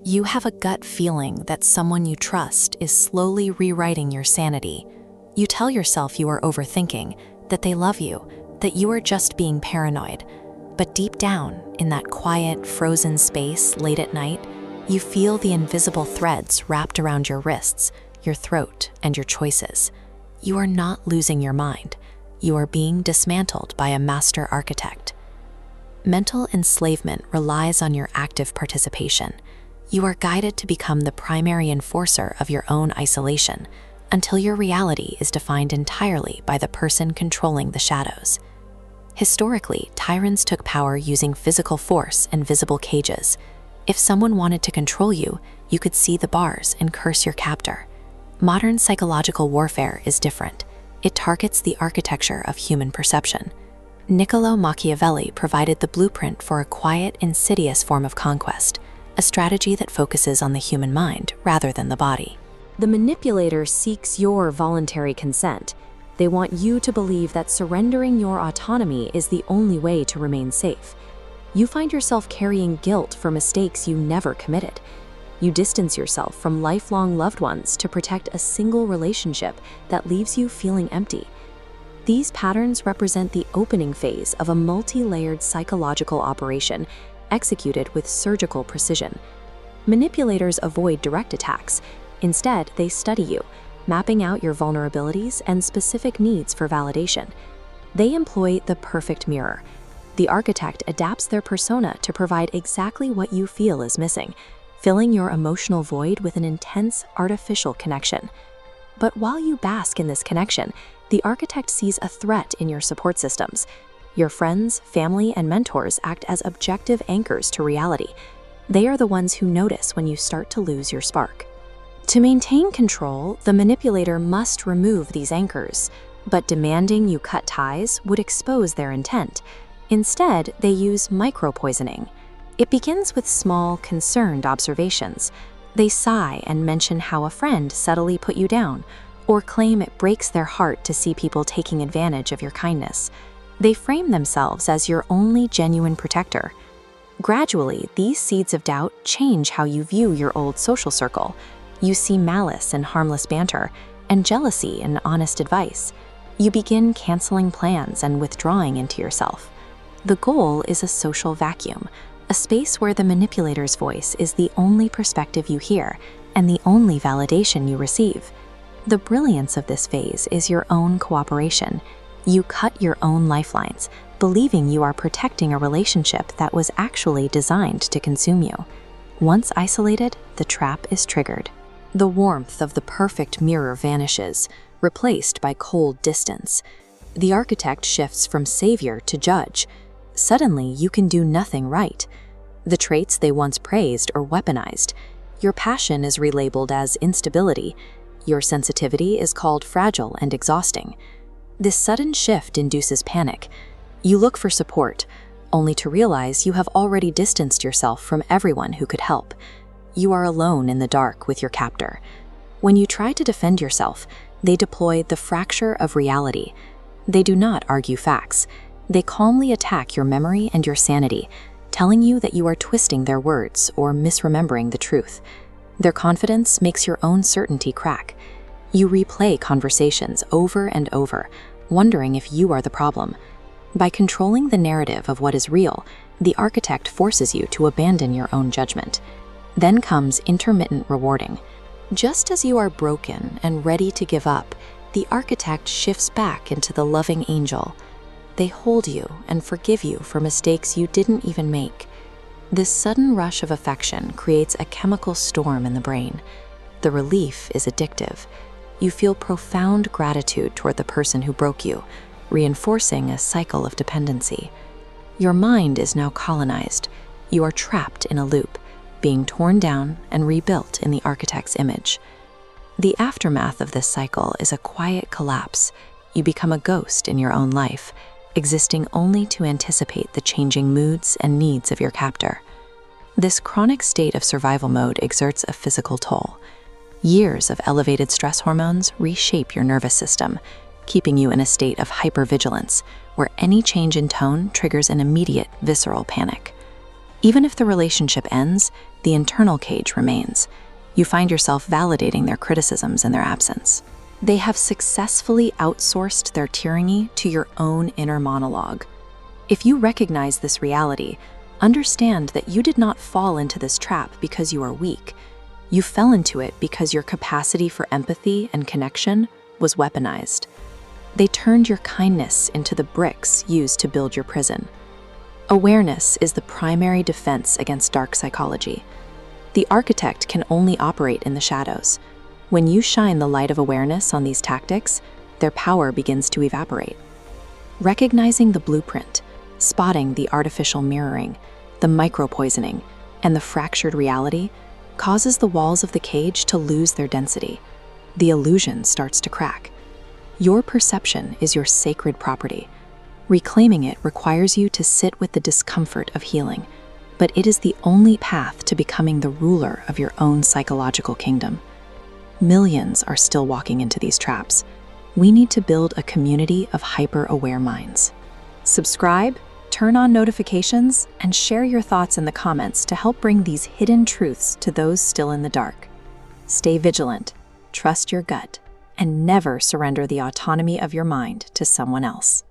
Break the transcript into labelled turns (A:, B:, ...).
A: You have a gut feeling that someone you trust is slowly rewriting your sanity. You tell yourself you are overthinking, that they love you, that you are just being paranoid. But deep down, in that quiet, frozen space late at night, you feel the invisible threads wrapped around your wrists, your throat, and your choices. You are not losing your mind. You are being dismantled by a master architect. Mental enslavement relies on your active participation. You are guided to become the primary enforcer of your own isolation until your reality is defined entirely by the person controlling the shadows. Historically, tyrants took power using physical force and visible cages. If someone wanted to control you, you could see the bars and curse your captor. Modern psychological warfare is different. It targets the architecture of human perception. Niccolo Machiavelli provided the blueprint for a quiet, insidious form of conquest, a strategy that focuses on the human mind rather than the body.
B: The manipulator seeks your voluntary consent. They want you to believe that surrendering your autonomy is the only way to remain safe. You find yourself carrying guilt for mistakes you never committed. You distance yourself from lifelong loved ones to protect a single relationship that leaves you feeling empty. These patterns represent the opening phase of a multi-layered psychological operation executed with surgical precision. Manipulators avoid direct attacks. Instead, they study you, mapping out your vulnerabilities and specific needs for validation. They employ the perfect mirror. The architect adapts their persona to provide exactly what you feel is missing, filling your emotional void with an intense, artificial connection. But while you bask in this connection, the architect sees a threat in your support systems. Your friends, family, and mentors act as objective anchors to reality. They are the ones who notice when you start to lose your spark. To maintain control, the manipulator must remove these anchors, but demanding you cut ties would expose their intent. Instead, they use micro-poisoning. It begins with small, concerned observations. They sigh and mention how a friend subtly put you down, or claim it breaks their heart to see people taking advantage of your kindness. They frame themselves as your only genuine protector. Gradually, these seeds of doubt change how you view your old social circle. You see malice in harmless banter, and jealousy in honest advice. You begin canceling plans and withdrawing into yourself. The goal is a social vacuum, a space where the manipulator's voice is the only perspective you hear and the only validation you receive. The brilliance of this phase is your own cooperation. You cut your own lifelines, believing you are protecting a relationship that was actually designed to consume you. Once isolated, the trap is triggered. The warmth of the perfect mirror vanishes, replaced by cold distance. The architect shifts from savior to judge. Suddenly, you can do nothing right. The traits they once praised are weaponized. Your passion is relabeled as instability. Your sensitivity is called fragile and exhausting. This sudden shift induces panic. You look for support, only to realize you have already distanced yourself from everyone who could help. You are alone in the dark with your captor. When you try to defend yourself, they deploy the fracture of reality. They do not argue facts. They calmly attack your memory and your sanity, telling you that you are twisting their words or misremembering the truth. Their confidence makes your own certainty crack. You replay conversations over and over, wondering if you are the problem. By controlling the narrative of what is real, the architect forces you to abandon your own judgment. Then comes intermittent rewarding. Just as you are broken and ready to give up, the architect shifts back into the loving angel. They hold you and forgive you for mistakes you didn't even make. This sudden rush of affection creates a chemical storm in the brain. The relief is addictive. You feel profound gratitude toward the person who broke you, reinforcing a cycle of dependency. Your mind is now colonized. You are trapped in a loop, being torn down and rebuilt in the architect's image. The aftermath of this cycle is a quiet collapse. You become a ghost in your own life, existing only to anticipate the changing moods and needs of your captor. This chronic state of survival mode exerts a physical toll. Years of elevated stress hormones reshape your nervous system, keeping you in a state of hypervigilance, where any change in tone triggers an immediate, visceral panic. Even if the relationship ends,
A: the internal cage remains. You find yourself validating their criticisms in their absence. They have successfully outsourced their tyranny to your own inner monologue. If you recognize this reality, understand that you did not fall into this trap because you are weak. You fell into it because your capacity for empathy and connection was weaponized. They turned your kindness into the bricks used to build your prison. Awareness is the primary defense against dark psychology. The architect can only operate in the shadows. When you shine the light of awareness on these tactics, their power begins to evaporate. Recognizing the blueprint, spotting the artificial mirroring, the micro-poisoning, and the fractured reality causes the walls of the cage to lose their density. The illusion starts to crack. Your perception is your sacred property. Reclaiming it requires you to sit with the discomfort of healing, but it is the only path to becoming the ruler of your own psychological kingdom. Millions are still walking into these traps. We need to build a community of hyper-aware minds. Subscribe, turn on notifications, and share your thoughts in the comments to help bring these hidden truths to those still in the dark. Stay vigilant, trust your gut, and never surrender the autonomy of your mind to someone else.